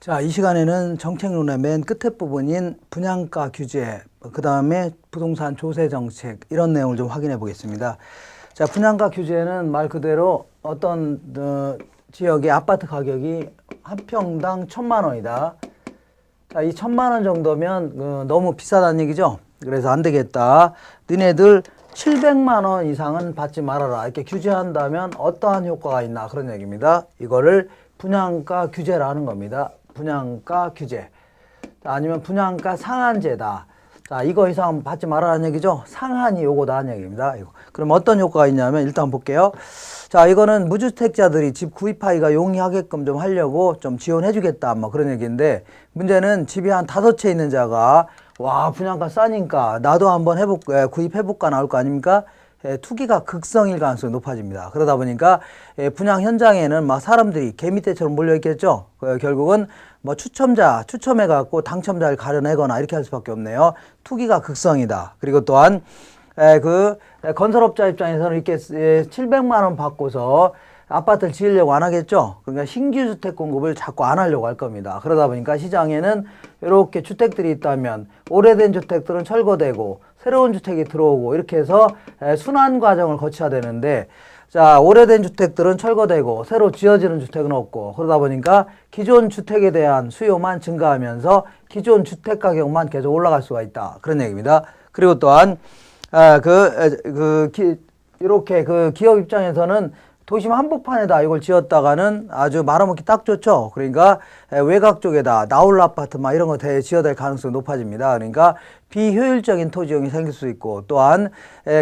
자, 이 시간에는 정책론의 맨 끝에 부분인 분양가 규제, 그 다음에 부동산 조세 정책, 이런 내용을 좀 확인해 보겠습니다. 자, 분양가 규제는 말 그대로 어떤 지역의 아파트 가격이 한 평당 1,000만 원이다. 자, 이 1,000만 원 정도면 너무 비싸다는 얘기죠. 그래서 안 되겠다. 너네들 700만 원 이상은 받지 말아라. 이렇게 규제한다면 어떠한 효과가 있나, 그런 얘기입니다. 이거를 분양가 규제라는 겁니다. 분양가 규제. 아니면 분양가 상한제다. 자, 이거 이상 받지 말아라는 얘기죠. 상한이 요거다는 얘기입니다. 이거. 그럼 어떤 효과가 있냐면 일단 볼게요. 자, 이거는 무주택자들이 집 구입하기가 용이하게끔 좀 하려고 좀 지원해 주겠다, 뭐 그런 얘기인데, 문제는 집이 한 5채 있는 자가 와, 분양가 싸니까 나도 한번 구입해볼까 나올 거 아닙니까? 투기가 극성일 가능성이 높아집니다. 그러다 보니까 분양 현장에는 막 사람들이 개미떼처럼 몰려있겠죠. 결국은 뭐 추첨해갖고 당첨자를 가려내거나 이렇게 할 수밖에 없네요. 투기가 극성이다. 그리고 또한 그 건설업자 입장에서는 이렇게 700만 원 받고서 아파트를 지으려고 안 하겠죠. 그러니까 신규 주택 공급을 자꾸 안 하려고 할 겁니다. 그러다 보니까 시장에는 이렇게 주택들이 있다면 오래된 주택들은 철거되고 새로운 주택이 들어오고 이렇게 해서 순환 과정을 거쳐야 되는데, 자, 오래된 주택들은 철거되고 새로 지어지는 주택은 없고, 그러다 보니까 기존 주택에 대한 수요만 증가하면서 기존 주택 가격만 계속 올라갈 수가 있다, 그런 얘기입니다. 그리고 또한 이렇게 그 기업 입장에서는 도심 한복판에다 이걸 지었다가는 아주 말아먹기 딱 좋죠. 그러니까 외곽 쪽에다 나홀 아파트 막 이런 거 지어야 될 가능성이 높아집니다. 그러니까 비효율적인 토지용이 생길 수 있고, 또한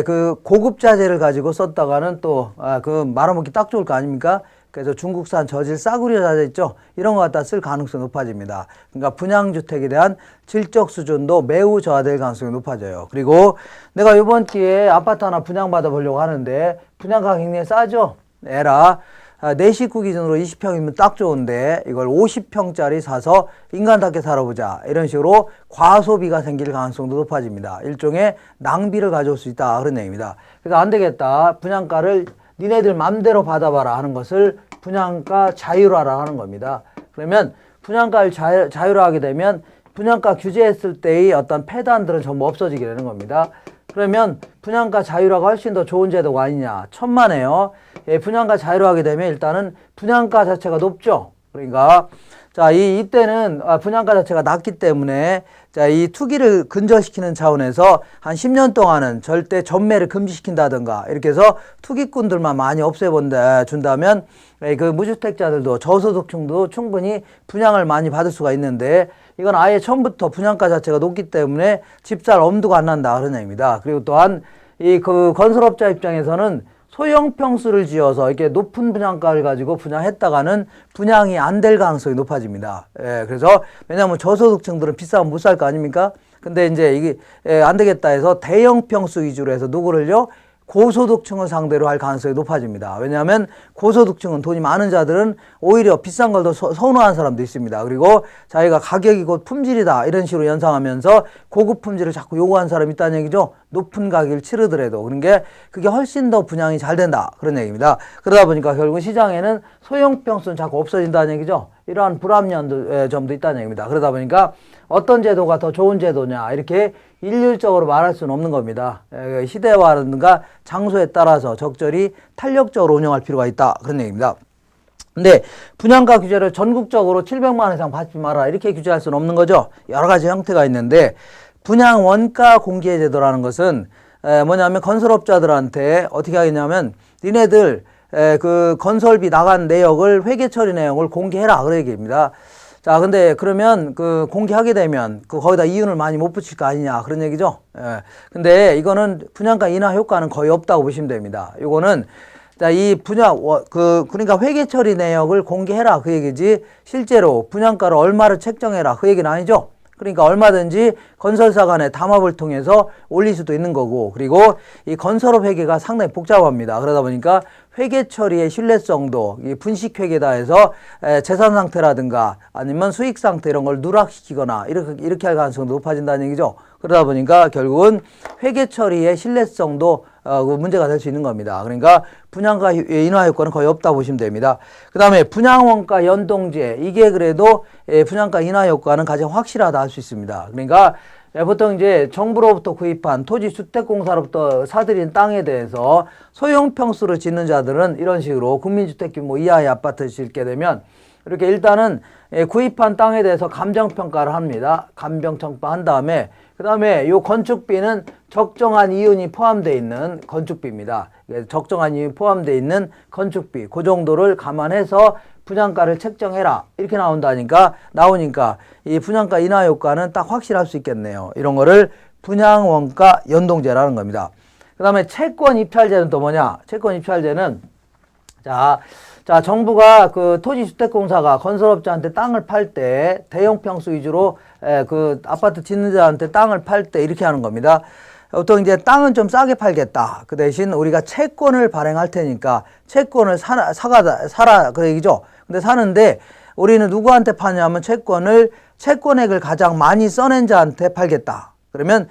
그 고급 자재를 가지고 썼다가는 또 그 말아먹기 딱 좋을 거 아닙니까? 그래서 중국산 저질 싸구려 자재 있죠. 이런 거 갖다 쓸 가능성이 높아집니다. 그러니까 분양주택에 대한 질적 수준도 매우 저하될 가능성이 높아져요. 그리고 내가 이번 기회에 아파트 하나 분양받아 보려고 하는데 분양가 굉장히 싸죠. 에라, 내 식구 기준으로 20평이면 딱 좋은데 이걸 50평짜리 사서 인간답게 살아보자, 이런 식으로 과소비가 생길 가능성도 높아집니다. 일종의 낭비를 가져올 수 있다, 그런 얘기입니다. 그래서 안 되겠다. 분양가를 니네들 맘대로 받아봐라 하는 것을 분양가 자율화라 하는 겁니다. 그러면 분양가를 자율화하게 되면 분양가 규제했을 때의 어떤 폐단들은 전부 없어지게 되는 겁니다. 그러면 분양가 자율화가 훨씬 더 좋은 제도가 아니냐, 천만에요. 분양가 자율화하게 되면 일단은 분양가 자체가 높죠. 그러니까 자, 이때는 분양가 자체가 낮기 때문에 자, 이 투기를 근절시키는 차원에서 한 10년 동안은 절대 전매를 금지시킨다든가 이렇게 해서 투기꾼들만 많이 준다면 그 무주택자들도 저소득층도 충분히 분양을 많이 받을 수가 있는데, 이건 아예 처음부터 분양가 자체가 높기 때문에 집 살 엄두가 안 난다, 그런 얘기입니다. 그리고 또한 그 건설업자 입장에서는 소형 평수를 지어서 이렇게 높은 분양가를 가지고 분양했다가는 분양이 안 될 가능성이 높아집니다. 그래서 왜냐하면 저소득층들은 비싸면 못 살 거 아닙니까? 근데 이제 이게 안 되겠다 해서 대형 평수 위주로 해서 누구를요? 고소득층을 상대로 할 가능성이 높아집니다. 왜냐하면 고소득층은 돈이 많은 자들은 오히려 비싼 걸 더 선호하는 사람도 있습니다. 그리고 자기가 가격이 곧 품질이다, 이런 식으로 연상하면서 고급 품질을 자꾸 요구하는 사람이 있다는 얘기죠. 높은 가격을 치르더라도. 그게 훨씬 더 분양이 잘 된다, 그런 얘기입니다. 그러다 보니까 결국 시장에는 소형 평수는 자꾸 없어진다는 얘기죠. 이러한 불합리한 점도 있다는 얘기입니다. 그러다 보니까 어떤 제도가 더 좋은 제도냐, 이렇게 일률적으로 말할 수는 없는 겁니다. 시대와라든가 장소에 따라서 적절히 탄력적으로 운영할 필요가 있다, 그런 얘기입니다. 근데 분양가 규제를 전국적으로 700만 원 이상 받지 마라, 이렇게 규제할 수는 없는 거죠. 여러 가지 형태가 있는데, 분양 원가 공개 제도라는 것은 뭐냐면 건설업자들한테 어떻게 하겠냐면 니네들 그 건설비 나간 내역을 회계 처리 내용을 공개해라, 그런 얘기입니다. 자, 근데 그러면 그 공개하게 되면 거기다 이윤을 많이 못 붙일 거 아니냐, 그런 얘기죠. 근데 이거는 분양가 인하 효과는 거의 없다고 보시면 됩니다. 이거는 자, 그러니까 회계 처리 내역을 공개해라, 그 얘기지, 실제로 분양가를 얼마를 책정해라, 그 얘기는 아니죠. 그러니까 얼마든지 건설사 간의 담합을 통해서 올릴 수도 있는 거고, 그리고 이 건설업 회계가 상당히 복잡합니다. 그러다 보니까 회계 처리의 신뢰성도 분식 회계다 해서 재산 상태라든가 아니면 수익 상태 이런 걸 누락시키거나 이렇게 할 가능성도 높아진다는 얘기죠. 그러다 보니까 결국은 회계 처리의 신뢰성도 문제가 될 수 있는 겁니다. 그러니까 분양가 인하 효과는 거의 없다고 보시면 됩니다. 그 다음에 분양원가 연동제, 이게 그래도 분양가 인하 효과는 가장 확실하다 할 수 있습니다. 그러니까 보통 이제 정부로부터 구입한 토지주택공사로부터 사들인 땅에 대해서 소형 평수로 짓는 자들은 이런 식으로 국민주택 규모 이하의 아파트를 짓게 되면 이렇게 일단은 구입한 땅에 대해서 감정평가를 합니다. 감정평가 한 다음에 그 다음에 요 건축비는 적정한 이윤이 포함되어 있는 건축비입니다. 적정한 이윤이 포함되어 있는 건축비 그 정도를 감안해서 분양가를 책정해라 이렇게 나오니까 이 분양가 인하 효과는 딱 확실할 수 있겠네요. 이런 거를 분양원가 연동제라는 겁니다. 그 다음에 채권 입찰제는 또 뭐냐? 채권 입찰제는 자, 정부가 그 토지주택공사가 건설업자한테 땅을 팔 때 대형 평수 위주로 그 아파트 짓는 자한테 땅을 팔 때 이렇게 하는 겁니다. 보통 이제 땅은 좀 싸게 팔겠다. 그 대신 우리가 채권을 발행할 테니까 채권을 사라 그 얘기죠. 근데 사는데 우리는 누구한테 파냐면 채권액을 가장 많이 써낸 자한테 팔겠다. 그러면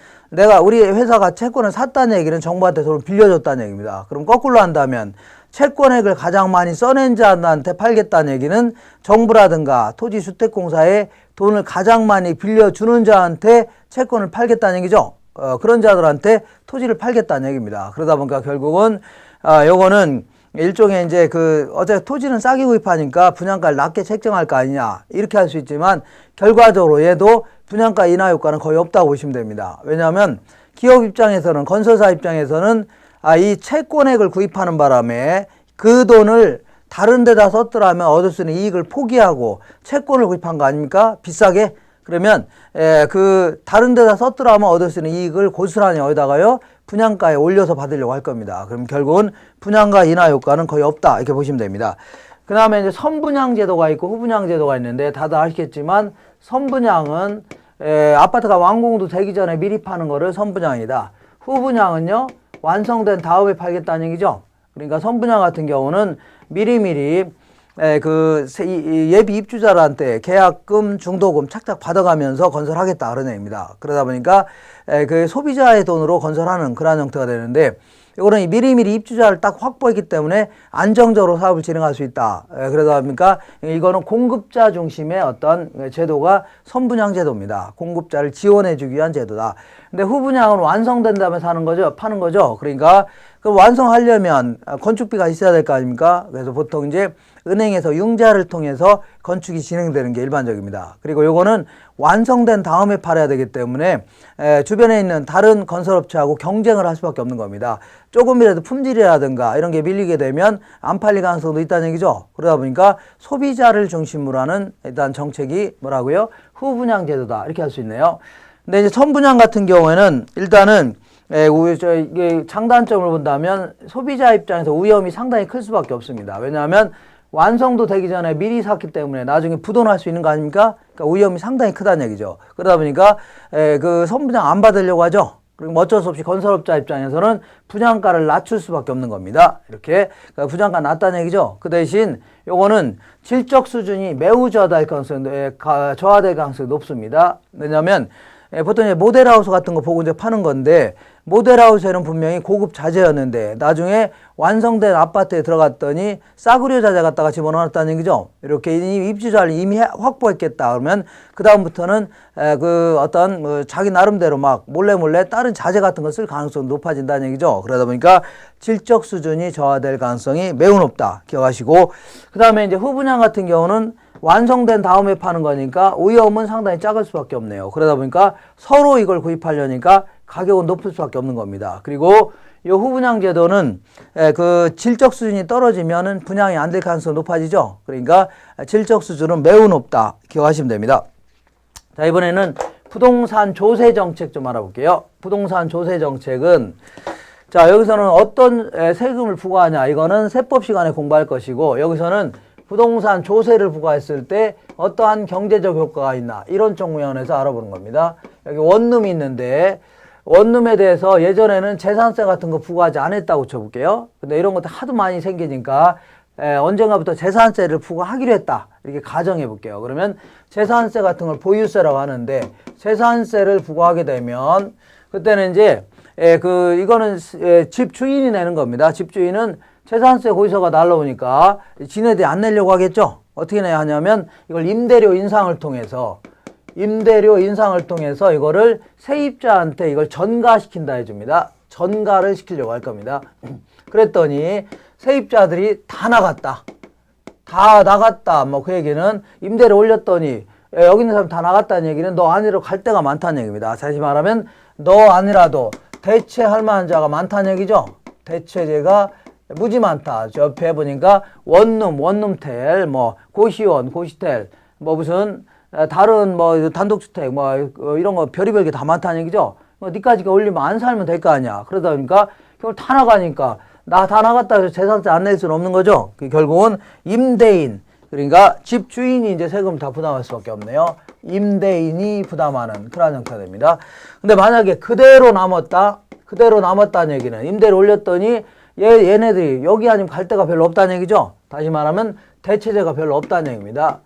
우리 회사가 채권을 샀다는 얘기는 정부한테 돈을 빌려줬다는 얘기입니다. 그럼 거꾸로 한다면 채권액을 가장 많이 써낸 자한테 팔겠다는 얘기는 정부라든가 토지주택공사에 돈을 가장 많이 빌려주는 자한테 채권을 팔겠다는 얘기죠. 그런 자들한테 토지를 팔겠다는 얘기입니다. 그러다 보니까 결국은 요거는 일종의 이제 어차피 토지는 싸게 구입하니까 분양가를 낮게 책정할 거 아니냐 이렇게 할 수 있지만 결과적으로 얘도 분양가 인하 효과는 거의 없다고 보시면 됩니다. 왜냐하면 기업 입장에서는 건설사 입장에서는 이 채권액을 구입하는 바람에 그 돈을 다른 데다 썼더라면 얻을 수 있는 이익을 포기하고 채권을 구입한 거 아닙니까? 비싸게? 그러면 다른 데다 썼더라면 얻을 수 있는 이익을 고스란히 어디다가요? 분양가에 올려서 받으려고 할 겁니다. 그럼 결국은 분양가 인하 효과는 거의 없다 이렇게 보시면 됩니다. 그 다음에 이제 선분양 제도가 있고 후분양 제도가 있는데 다들 아시겠지만 선분양은 아파트가 완공도 되기 전에 미리 파는 거를 선분양이다. 후분양은요 완성된 다음에 팔겠다는 얘기죠. 그러니까 선분양 같은 경우는 미리미리 예비 입주자한테 계약금, 중도금 착착 받아가면서 건설하겠다 그런 얘기입니다. 그러다 보니까 그 소비자의 돈으로 건설하는 그런 형태가 되는데 이거는 미리미리 입주자를 딱 확보했기 때문에 안정적으로 사업을 진행할 수 있다. 그러다 보니까 이거는 공급자 중심의 어떤 제도가 선분양 제도입니다. 공급자를 지원해주기 위한 제도다. 근데 후분양은 완성된 다음에 파는 거죠. 그러니까 그 완성하려면 건축비가 있어야 될 거 아닙니까? 그래서 보통 이제 은행에서 융자를 통해서 건축이 진행되는 게 일반적입니다. 그리고 요거는 완성된 다음에 팔아야 되기 때문에 주변에 있는 다른 건설업체하고 경쟁을 할 수밖에 없는 겁니다. 조금이라도 품질이라든가 이런 게 밀리게 되면 안 팔릴 가능성도 있다는 얘기죠. 그러다 보니까 소비자를 중심으로 하는 일단 정책이 뭐라고요? 후분양 제도다 이렇게 할 수 있네요. 근데 이제 선분양 같은 경우에는 일단은 이게 장단점을 본다면 소비자 입장에서 위험이 상당히 클 수밖에 없습니다. 왜냐하면 완성도 되기 전에 미리 샀기 때문에 나중에 부도날 수 있는 거 아닙니까? 그러니까 위험이 상당히 크다는 얘기죠. 그러다 보니까 그 선분양 안 받으려고 하죠. 그리고 어쩔 수 없이 건설업자 입장에서는 분양가를 낮출 수밖에 없는 겁니다. 이렇게 그러니까 분양가 낮다는 얘기죠. 그 대신 요거는 질적 수준이 매우 저하될 가능성이 높습니다. 왜냐하면 보통 이제 모델하우스 같은 거 보고 이제 파는 건데 모델하우스에는 분명히 고급 자재였는데 나중에 완성된 아파트에 들어갔더니 싸구려 자재 갖다가 집어넣었다는 얘기죠. 이렇게 입주자를 이미 확보했겠다 그러면 그 다음부터는 자기 나름대로 막 몰래 다른 자재 같은 거 쓸 가능성이 높아진다는 얘기죠. 그러다 보니까 질적 수준이 저하될 가능성이 매우 높다 기억하시고 그 다음에 이제 후분양 같은 경우는 완성된 다음에 파는 거니까 위험은 상당히 작을 수밖에 없네요. 그러다 보니까 서로 이걸 구입하려니까 가격은 높을 수밖에 없는 겁니다. 그리고 이 후분양 제도는 그 질적 수준이 떨어지면은 분양이 안 될 가능성이 높아지죠. 그러니까 질적 수준은 매우 높다 기억하시면 됩니다. 자, 이번에는 부동산 조세 정책 좀 알아볼게요. 부동산 조세 정책은 자, 여기서는 어떤 세금을 부과하냐 이거는 세법 시간에 공부할 것이고 여기서는 부동산 조세를 부과했을 때 어떠한 경제적 효과가 있나 이런 쪽면에서 알아보는 겁니다. 여기 원룸이 있는데 원룸에 대해서 예전에는 재산세 같은 거 부과하지 않았다고 쳐볼게요. 근데 이런 것도 하도 많이 생기니까 언젠가부터 재산세를 부과하기로 했다. 이렇게 가정해 볼게요. 그러면 재산세 같은 걸 보유세라고 하는데 재산세를 부과하게 되면 그때는 이제 이거는 집 주인이 내는 겁니다. 집 주인은 재산세 고지서가 날라오니까 지네들이 안 내려고 하겠죠. 어떻게 내야 하냐면 이걸 임대료 인상을 통해서 이거를 세입자한테 이걸 전가시킨다 해줍니다. 전가를 시키려고 할 겁니다. 그랬더니 세입자들이 다 나갔다. 뭐 그 얘기는 임대료 올렸더니 여기 있는 사람 다 나갔다는 얘기는 너 아니라도 갈 데가 많다는 얘기입니다. 다시 말하면 너 아니라도 대체할 만한 자가 많다는 얘기죠. 대체제가 무지 많다. 저 옆에 보니까 원룸텔, 뭐 고시원, 고시텔, 뭐 무슨 다른 뭐 단독주택 뭐 이런 거 별의별 게 다 많다는 얘기죠. 니까지가 올리면 안 살면 될 거 아니야. 그러다 보니까 결국 다 나가니까 나 다 나갔다 해서 재산세 안 낼 수는 없는 거죠. 결국은 임대인, 그러니까 집 주인이 이제 세금 다 부담할 수밖에 없네요. 임대인이 부담하는 그런 형태가 됩니다. 근데 만약에 그대로 남았다는 얘기는 임대를 올렸더니 얘네들이 여기 아니면 갈 데가 별로 없다는 얘기죠. 다시 말하면 대체제가 별로 없다는 얘기입니다.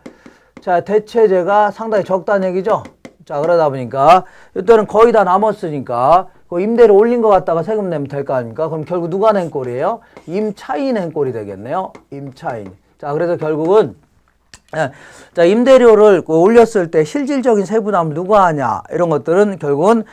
자, 대체제가 상당히 적다는 얘기죠. 자, 그러다 보니까 이때는 거의 다 남았으니까 그 임대를 올린 것 같다가 세금 내면 될 거 아닙니까? 그럼 결국 누가 낸 꼴이에요? 임차인 낸 꼴이 되겠네요. 임차인. 자, 그래서 결국은 자, 임대료를 올렸을 때 실질적인 세부담을 누가 하냐 이런 것들은 결국은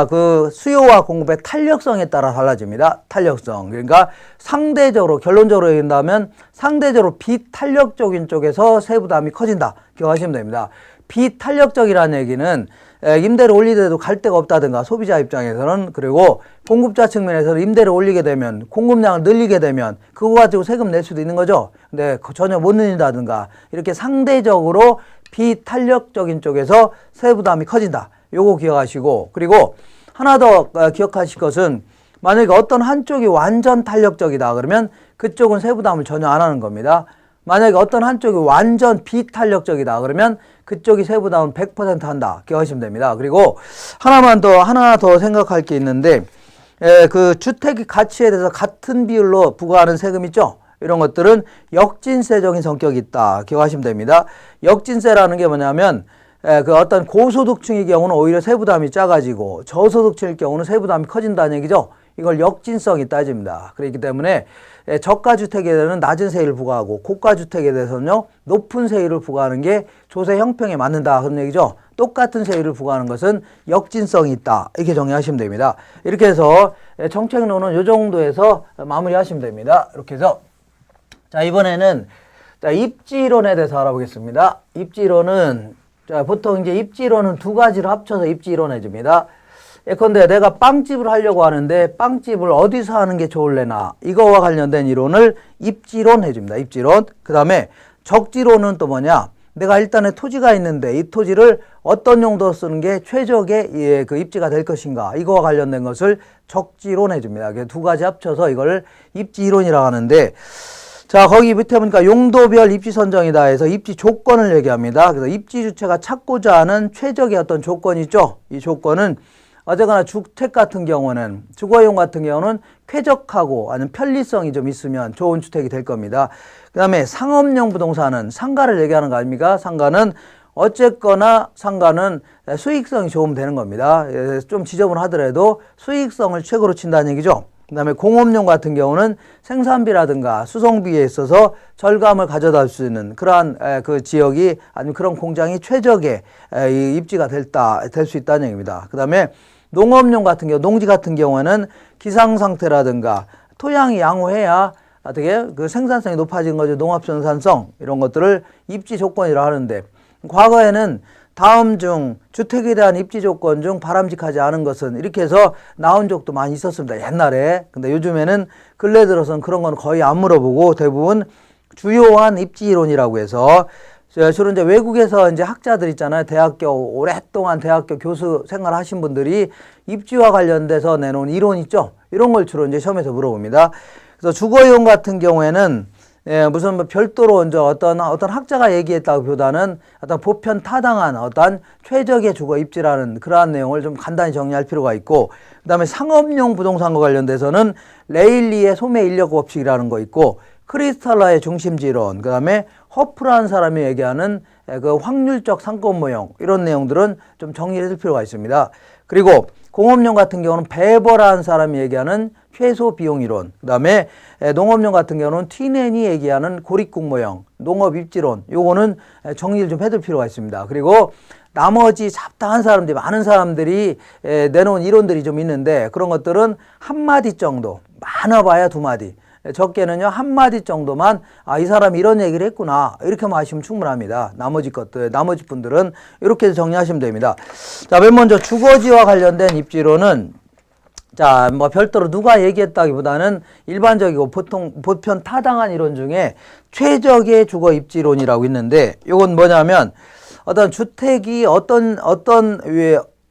그 수요와 공급의 탄력성에 따라 달라집니다. 탄력성. 그러니까 상대적으로 결론적으로 얘기한다면 상대적으로 비탄력적인 쪽에서 세부담이 커진다. 기억하시면 됩니다. 비탄력적이라는 얘기는 임대를 올리더라도 갈 데가 없다든가 소비자 입장에서는, 그리고 공급자 측면에서는 임대를 올리게 되면 공급량을 늘리게 되면 그거 가지고 세금 낼 수도 있는 거죠. 근데 전혀 못 늘린다든가 이렇게 상대적으로 비탄력적인 쪽에서 세부담이 커진다. 요거 기억하시고, 그리고 하나 더 기억하실 것은 만약에 어떤 한쪽이 완전 탄력적이다 그러면 그쪽은 세부담을 전혀 안 하는 겁니다. 만약에 어떤 한쪽이 완전 비탄력적이다 그러면 그쪽이 세부담은 100% 한다. 기억하시면 됩니다. 그리고 하나 더 생각할 게 있는데, 그 주택의 가치에 대해서 같은 비율로 부과하는 세금 있죠? 이런 것들은 역진세적인 성격이 있다. 기억하시면 됩니다. 역진세라는 게 뭐냐면, 그 어떤 고소득층의 경우는 오히려 세부담이 작아지고 저소득층의 경우는 세부담이 커진다는 얘기죠. 이걸 역진성이 따집니다. 그렇기 때문에 저가주택에 대해서는 낮은 세율을 부과하고 고가주택에 대해서는요 높은 세율을 부과하는 게 조세 형평에 맞는다 그런 얘기죠. 똑같은 세율을 부과하는 것은 역진성이 있다 이렇게 정리하시면 됩니다. 이렇게 해서 정책론은 이 정도에서 마무리하시면 됩니다. 이렇게 해서 자, 이번에는 자, 입지이론에 대해서 알아보겠습니다. 입지이론은 자, 보통 이제 입지이론은 두 가지를 합쳐서 입지이론 해줍니다. 예컨대 내가 빵집을 하려고 하는데 빵집을 어디서 하는 게 좋을래나 이거와 관련된 이론을 입지론 해줍니다. 입지론. 그 다음에 적지론은 또 뭐냐, 내가 일단에 토지가 있는데 이 토지를 어떤 용도로 쓰는 게 최적의 그 입지가 될 것인가 이거와 관련된 것을 적지론 해줍니다. 두 가지 합쳐서 이걸 입지이론이라고 하는데, 자, 거기 밑에 보니까 용도별 입지 선정이다 해서 입지 조건을 얘기합니다. 그래서 입지 주체가 찾고자 하는 최적의 어떤 조건이 있죠. 이 조건은 어쨌거나 주택 같은 경우는, 주거용 같은 경우는 쾌적하고 아니면 편리성이 좀 있으면 좋은 주택이 될 겁니다. 그 다음에 상업용 부동산은 상가를 얘기하는 거 아닙니까? 상가는 어쨌거나 상가는 수익성이 좋으면 되는 겁니다. 좀 지저분하더라도 수익성을 최고로 친다는 얘기죠. 그 다음에 공업용 같은 경우는 생산비라든가 수송비에 있어서 절감을 가져다 줄 수 있는 그러한 그 지역이 아니면 그런 공장이 최적의 입지가 될 수 있다는 얘기입니다. 그 다음에 농업용 같은 경우, 농지 같은 경우에는 기상 상태라든가 토양이 양호해야 어떻게 그 생산성이 높아진 거죠. 농업 생산성 이런 것들을 입지 조건이라 하는데, 과거에는 다음 중 주택에 대한 입지 조건 중 바람직하지 않은 것은 이렇게 해서 나온 적도 많이 있었습니다. 옛날에. 근데 요즘에는 근래 들어서는 그런 건 거의 안 물어보고 대부분 주요한 입지 이론이라고 해서 주로 이제 외국에서 이제 학자들 있잖아요. 오랫동안 대학교 교수 생활하신 분들이 입지와 관련돼서 내놓은 이론 있죠. 이런 걸 주로 이제 시험에서 물어봅니다. 그래서 주거용 같은 경우에는 무슨 뭐 별도로 이제 어떤 학자가 얘기했다기보다는 어떤 보편 타당한 어떤 최적의 주거 입지라는 그러한 내용을 좀 간단히 정리할 필요가 있고, 그 다음에 상업용 부동산과 관련돼서는 레일리의 소매 인력 법칙이라는 거 있고, 크리스탈라의 중심지론, 그 다음에 허프라는 사람이 얘기하는 그 확률적 상권 모형 이런 내용들은 좀 정리를 해줄 필요가 있습니다. 그리고 공업용 같은 경우는 배버라는 사람이 얘기하는 최소 비용 이론, 그 다음에 농업용 같은 경우는 튀넨이 얘기하는 고립국모형, 농업 입지론, 요거는 정리를 좀 해둘 필요가 있습니다. 그리고 나머지 잡다한 사람들이, 많은 사람들이 내놓은 이론들이 좀 있는데 그런 것들은 한 마디 정도, 많아봐야 두 마디, 적게는요 한 마디 정도만 이 사람이 이런 얘기를 했구나 이렇게만 하시면 충분합니다. 나머지 것들, 나머지 분들은 이렇게 정리하시면 됩니다. 자, 맨 먼저 주거지와 관련된 입지론은 자, 뭐 별도로 누가 얘기했다기보다는 일반적이고 보편 타당한 이론 중에 최적의 주거 입지론이라고 있는데, 이건 뭐냐면 어떤 주택이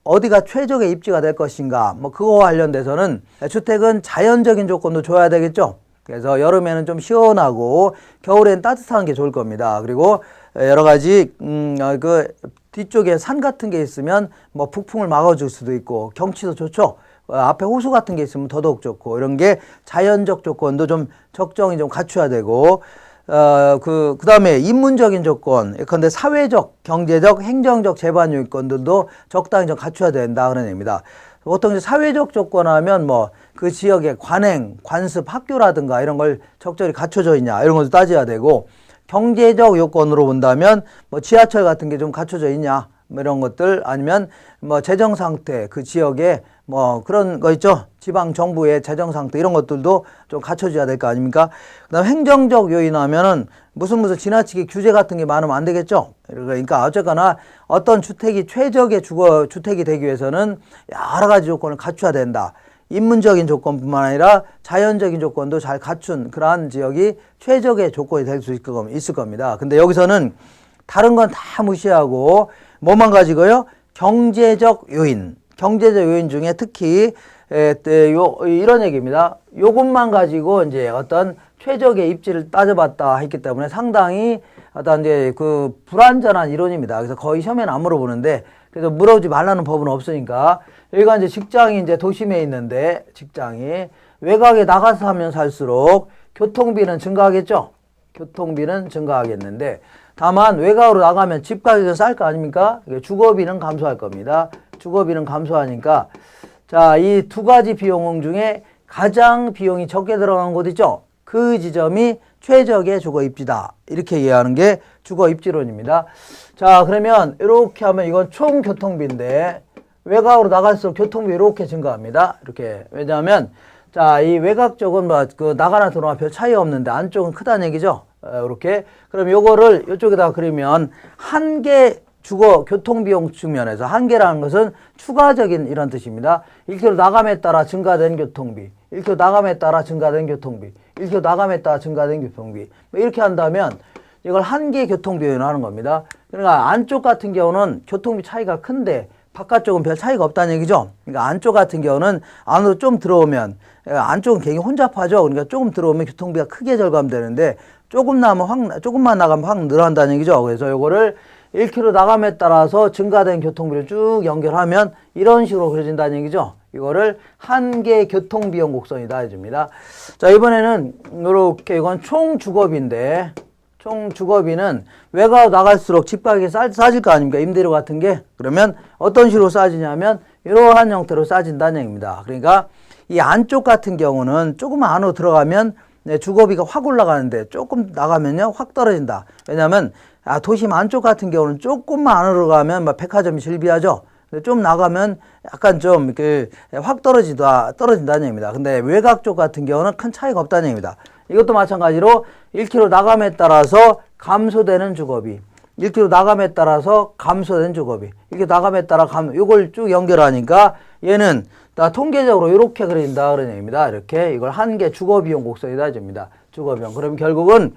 어디가 최적의 입지가 될 것인가, 뭐 그거와 관련돼서는 주택은 자연적인 조건도 줘야 되겠죠. 그래서 여름에는 좀 시원하고 겨울엔 따뜻한 게 좋을 겁니다. 그리고 여러 가지 그 뒤쪽에 산 같은 게 있으면 뭐 북풍을 막아줄 수도 있고 경치도 좋죠. 앞에 호수 같은 게 있으면 더더욱 좋고, 이런 게 자연적 조건도 좀 적정히 좀 갖춰야 되고, 그 다음에 인문적인 조건, 예컨대 사회적, 경제적, 행정적 제반 요건들도 적당히 좀 갖춰야 된다 그런 얘기입니다. 보통 이제 사회적 조건 하면 뭐 그 지역의 관행, 관습, 학교라든가 이런 걸 적절히 갖춰져 있냐 이런 것도 따져야 되고, 경제적 요건으로 본다면 뭐 지하철 같은 게 좀 갖춰져 있냐 뭐 이런 것들, 아니면 뭐 재정 상태, 그 지역에 뭐 그런 거 있죠. 지방 정부의 재정 상태 이런 것들도 좀 갖춰줘야 될 거 아닙니까? 그다음 행정적 요인 하면은 무슨 지나치게 규제 같은 게 많으면 안 되겠죠. 그러니까 어쨌거나 어떤 주택이 최적의 주거 주택이 되기 위해서는 여러 가지 조건을 갖춰야 된다. 인문적인 조건뿐만 아니라 자연적인 조건도 잘 갖춘 그러한 지역이 최적의 조건이 될 수 있을 겁니다. 근데 여기서는 다른 건 다 무시하고 뭐만 가지고요? 경제적 요인 중에 특히 이런 얘기입니다. 요것만 가지고 이제 어떤 최적의 입지를 따져봤다 했기 때문에 상당히 어떤 이제 그 불완전한 이론입니다. 그래서 거의 시험에는 안 물어보는데, 그래서 물어보지 말라는 법은 없으니까. 여기가 이제 직장이 이제 도심에 있는데, 직장이 외곽에 나가서 하면 살수록 교통비는 증가하겠죠. 교통비는 증가하겠는데, 다만 외곽으로 나가면 집 가격이 쌀 거 아닙니까? 주거비는 감소할 겁니다. 주거비는 감소하니까, 자, 이 두 가지 비용 중에 가장 비용이 적게 들어간 곳 있죠? 그 지점이 최적의 주거 입지다. 이렇게 이해하는 게 주거 입지론입니다. 자, 그러면 이렇게 하면 이건 총 교통비인데, 외곽으로 나갈수록 교통비 이렇게 증가합니다. 이렇게. 왜냐하면, 자, 이 외곽 쪽은 뭐, 그 나가나 들어가나 별 차이가 없는데, 안쪽은 크다는 얘기죠. 이렇게. 그럼 요거를 이쪽에다가 그리면 한 개 주거 교통비용 측면에서, 한 개라는 것은 추가적인 이런 뜻입니다. 1km 나감에 따라 증가된 교통비, 1km 나감에 따라 증가된 교통비, 1km 나감에 따라 증가된 교통비. 이렇게 한다면 이걸 한 개 교통비용으로 하는 겁니다. 그러니까 안쪽 같은 경우는 교통비 차이가 큰데 바깥쪽은 별 차이가 없다는 얘기죠. 그러니까 안쪽 같은 경우는 안으로 좀 들어오면, 안쪽은 굉장히 혼잡하죠. 그러니까 조금 들어오면 교통비가 크게 절감되는데 조금만 나가면 확 늘어난다는 얘기죠. 그래서 요거를 1km 나감에 따라서 증가된 교통비를 쭉 연결하면 이런 식으로 그려진다는 얘기죠. 이거를 한 개 교통비용 곡선이다 해줍니다. 자, 이번에는 이렇게, 이건 총 주거비인데, 총 주거비는 외곽으로 나갈수록 집 가격이 싸질 거 아닙니까? 임대료 같은 게. 그러면 어떤 식으로 싸지냐면 이러한 형태로 싸진다는 얘기입니다. 그러니까 이 안쪽 같은 경우는 조금만 안으로 들어가면 주거비가 확 올라가는데, 조금 나가면요 확 떨어진다. 왜냐하면 도심 안쪽 같은 경우는 조금만 안으로 가면 막 백화점이 즐비하죠. 좀 나가면 약간 좀 이렇게 확 떨어진다는 얘기입니다. 근데 외곽 쪽 같은 경우는 큰 차이가 없다는 얘기입니다. 이것도 마찬가지로 1km 나감에 따라서 감소되는 주거비, 1km 나감에 따라서 감소되는 주거비, 1km 나감에 따라 이걸 쭉 연결하니까 얘는 다 통계적으로 이렇게 그린다 그런 얘기입니다. 이렇게 이걸 한 개 주거비용 곡선이다 해줍니다. 주거비용. 그럼 결국은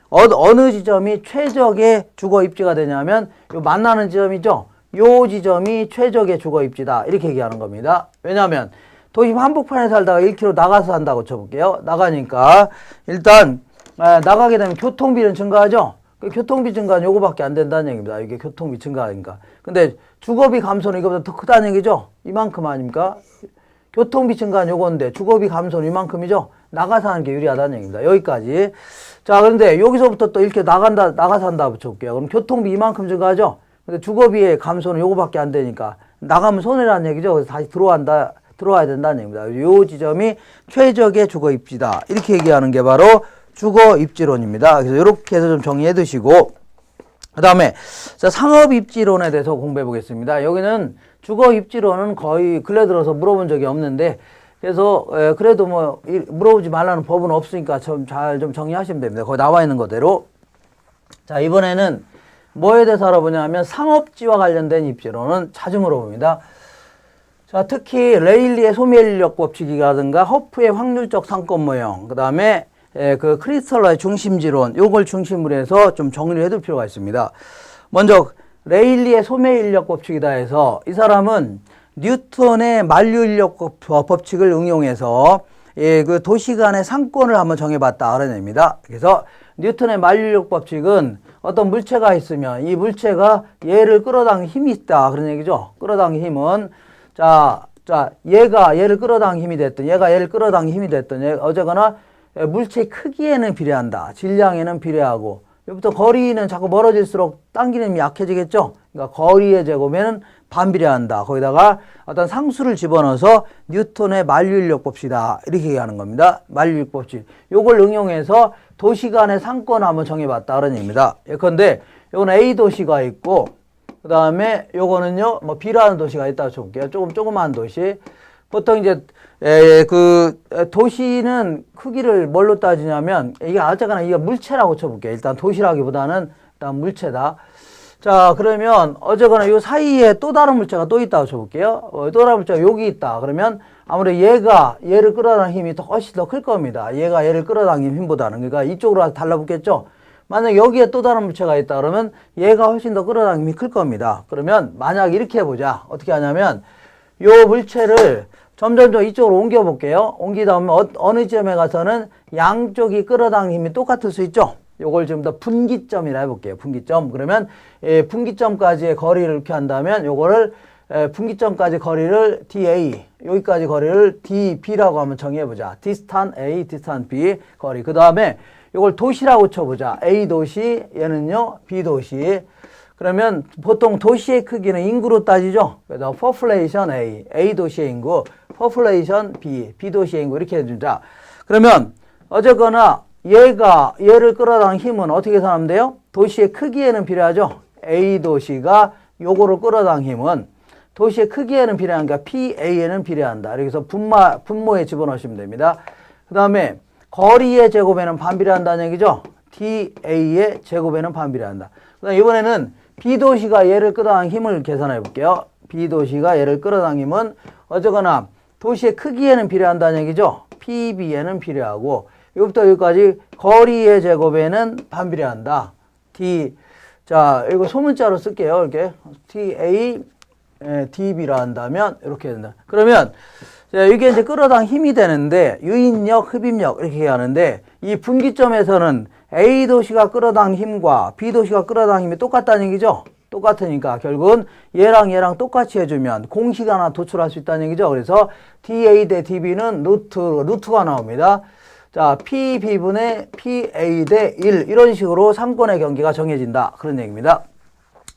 어느 지점이 최적의 주거 입지가 되냐면 요 만나는 지점이죠. 요 지점이 최적의 주거 입지다 이렇게 얘기하는 겁니다. 왜냐하면 도심 한복판에 살다가 1km 나가서 산다고 쳐볼게요. 나가니까 일단 나가게 되면 교통비는 증가하죠. 그 교통비 증가는 요거밖에 안 된다는 얘기입니다. 이게 교통비 증가하니까. 근데 주거비 감소는 이거보다 더 크다는 얘기죠. 이만큼 아닙니까? 교통비 증가는 요건데 주거비 감소는 이만큼이죠. 나가서 하는 게 유리하다는 얘기입니다. 여기까지. 자, 그런데 여기서부터 또 이렇게 나가서 한다 붙여볼게요. 그럼 교통비 이만큼 증가하죠. 근데 주거비의 감소는 요거밖에 안 되니까 나가면 손해라는 얘기죠. 그래서 다시 들어와야 된다는 얘기입니다. 요 지점이 최적의 주거 입지다. 이렇게 얘기하는 게 바로 주거 입지론입니다. 그래서 이렇게 해서 좀 정리해 두시고, 그 다음에 상업 입지론에 대해서 공부해 보겠습니다. 여기는 주거 입지론은 거의 근래 들어서 물어본 적이 없는데, 그래서 그래도 뭐 물어보지 말라는 법은 없으니까 잘 좀 정리하시면 됩니다. 거기 나와 있는 거대로. 자, 이번에는 뭐에 대해서 알아보냐 면 상업지와 관련된 입지론은 자주 물어봅니다. 자, 특히 레일리의 소멸인력 법칙이라든가 허프의 확률적 상권 모형, 그 다음에 그 크리스탈러의 중심지론, 요걸 중심으로 해서 좀 정리를 해둘 필요가 있습니다. 먼저 레일리의 소멸인력 법칙이다 해서 이 사람은 뉴턴의 만류인력 법칙을 응용해서 그 도시 간의 상권을 한번 정해봤다 그런 얘기입니다. 그래서 뉴턴의 만류인력 법칙은 어떤 물체가 있으면 이 물체가 얘를 끌어당긴 힘이 있다 그런 얘기죠. 끌어당긴 힘은 얘가 얘를 끌어당긴 힘이 됐든 얘가 얘를 끌어당긴 힘이 됐든 어쨌거나 물체의 크기에는 비례한다. 질량에는 비례하고 여기부터 거리는 자꾸 멀어질수록 당기는 힘이 약해지겠죠. 그러니까 거리의 제곱에는 반비례한다. 거기다가 어떤 상수를 집어넣어서 뉴턴의 만류인력 법칙이다. 이렇게 얘기하는 겁니다. 만류인력 법칙. 요걸 응용해서 도시 간의 상권을 한번 정해봤다. 그런 얘기입니다. 예컨대 요건 A 도시가 있고 그 다음에 요거는요 뭐 B라는 도시가 있다고 쳐볼게요. 조그마한 도시. 보통 이제 그 도시는 크기를 뭘로 따지냐면 이게 어쨌거나 이게 물체라고 쳐볼게요. 일단 도시라기보다는 일단 물체다. 자, 그러면 어쨌거나 요 사이에 또 다른 물체가 또 있다고 쳐볼게요. 또 다른 물체가 여기 있다. 그러면 아무래도 얘가 얘를 끌어당기는 힘이 훨씬 더 클 겁니다. 얘가 얘를 끌어당기는 힘보다는. 그러니까 이쪽으로 달라붙겠죠. 만약 여기에 또 다른 물체가 있다 그러면 얘가 훨씬 더 끌어당기는 힘이 클 겁니다. 그러면 만약 이렇게 해보자. 어떻게 하냐면 요 물체를 점점 이쪽으로 옮겨 볼게요. 옮기다 보면 어느 지점에 가서는 양쪽이 끌어당기는 힘이 똑같을 수 있죠. 요걸 좀 더 분기점이라 해볼게요. 분기점. 그러면 분기점까지의 거리를 이렇게 한다면 요거를 분기점까지 거리를 DA, 여기까지 거리를 DB라고 한번 정해보자. distant A, distant B 거리. 그 다음에 요걸 도시라고 쳐보자. A 도시, 얘는요 B 도시. 그러면 보통 도시의 크기는 인구로 따지죠. 그래서 population A, A 도시의 인구, population B, B 도시의 인구 이렇게 해주자. 그러면 어쨌거나 얘가 얘를 끌어당긴 힘은 어떻게 계산하면 돼요? 도시의 크기에는 비례하죠. A 도시가 요거를 끌어당긴 힘은 도시의 크기에는 비례하니까 PA에는 비례한다. 그래서 분모에 집어넣으시면 됩니다. 그 다음에 거리의 제곱에는 반비례한다는 얘기죠. DA의 제곱에는 반비례한다. 그 다음에 이번에는 B 도시가 얘를 끌어당긴 힘을 계산해 볼게요. B 도시가 얘를 끌어당긴 힘은 어쨌거나 도시의 크기에는 비례한다는 얘기죠. PB에는 비례하고 여기부터 여기까지 거리의 제곱에는 반비례한다. 자, 이거 소문자로 쓸게요. 이렇게 TA, DB라 한다면 이렇게 된다. 그러면 이게 이제 끌어당 힘이 되는데 유인력, 흡입력 이렇게 하는데 이 분기점에서는 A 도시가 끌어당 힘과 B 도시가 끌어당 힘이 똑같다는 얘기죠. 똑같으니까 결국은 얘랑 똑같이 해주면 공식 하나 도출할 수 있다는 얘기죠. 그래서 DA 대 DB는 루트가 나옵니다. 자, PB분의 PA 대 1 이런 식으로 상권의 경계가 정해진다. 그런 얘기입니다.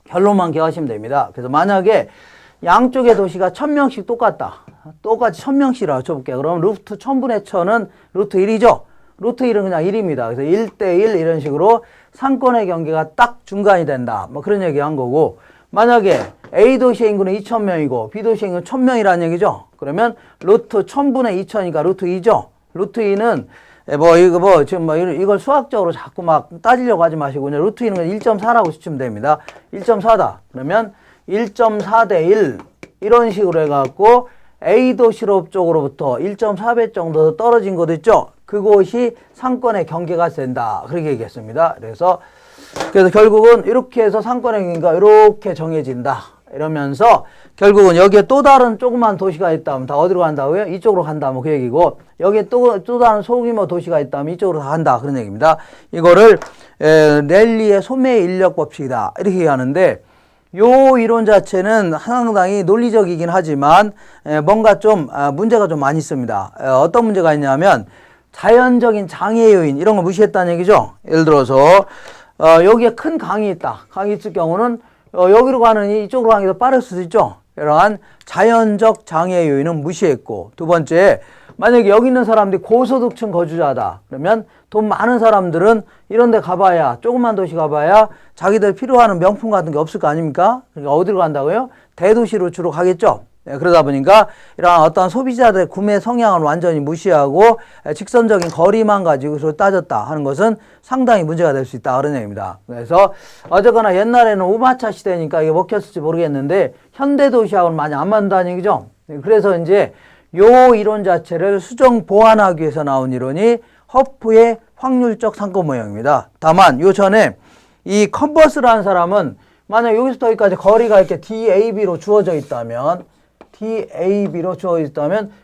결론만 기억하시면 됩니다. 그래서 만약에 양쪽의 도시가 1000명씩 똑같다. 똑같이 1000명씩이라고 쳐볼게요. 그럼 루트 1000분의 1000은 루트 1이죠. 루트 1은 그냥 1입니다. 그래서 1대1 이런 식으로 상권의 경계가 딱 중간이 된다. 뭐 그런 얘기 한 거고, 만약에 A 도시의 인구는 2000명이고 B 도시의 인구는 1000명이라는 얘기죠. 그러면 루트 1000분의 2000이니까 루트 2죠. 루트 2는 이걸 수학적으로 자꾸 막 따지려고 하지 마시고 그냥 루트 2는 1.4라고 치시면 됩니다. 1.4다. 그러면 1.4 대 1 이런 식으로 해갖고 A 도시로 쪽으로부터 1.4배 정도 떨어진 곳 있죠. 그곳이 상권의 경계가 된다. 그렇게 얘기했습니다. 그래서 결국은 이렇게 해서 상권의 경계가 이렇게 정해진다. 이러면서 결국은 여기에 또 다른 조그만 도시가 있다면 다 어디로 간다고요? 이쪽으로 간다. 뭐 그 얘기고, 여기에 또 다른 소규모 도시가 있다면 이쪽으로 다 간다. 그런 얘기입니다. 이거를 랠리의 소매 인력 법칙이다. 이렇게 얘기하는데, 요 이론 자체는 상당히 논리적이긴 하지만 뭔가 좀 문제가 좀 많이 있습니다. 어떤 문제가 있냐면 자연적인 장애 요인 이런 거 무시했다는 얘기죠. 예를 들어서 여기에 큰 강이 있다. 강이 있을 경우는 여기로 가느니 이쪽으로 가는 게 더 빠를 수도 있죠. 이러한 자연적 장애 요인은 무시했고, 두 번째, 만약에 여기 있는 사람들이 고소득층 거주자다. 그러면 돈 많은 사람들은 이런 데 가봐야, 조그만 도시 가봐야 자기들 필요하는 명품 같은 게 없을 거 아닙니까? 그러니까 어디로 간다고요? 대도시로 주로 가겠죠. 네, 그러다 보니까 이러한 어떤 소비자들의 구매 성향을 완전히 무시하고 직선적인 거리만 가지고 따졌다 하는 것은 상당히 문제가 될 수 있다 그런 얘기입니다. 그래서 어쨌거나 옛날에는 우마차 시대니까 이게 먹혔을지 모르겠는데 현대 도시하고는 많이 안 맞는다는 얘기죠. 그래서 이제 요 이론 자체를 수정 보완하기 위해서 나온 이론이 허프의 확률적 상권 모형입니다. 다만 요 전에 이 컨버스라는 사람은 만약 여기서부터 여기까지 거리가 이렇게 DAB로 주어져 있다면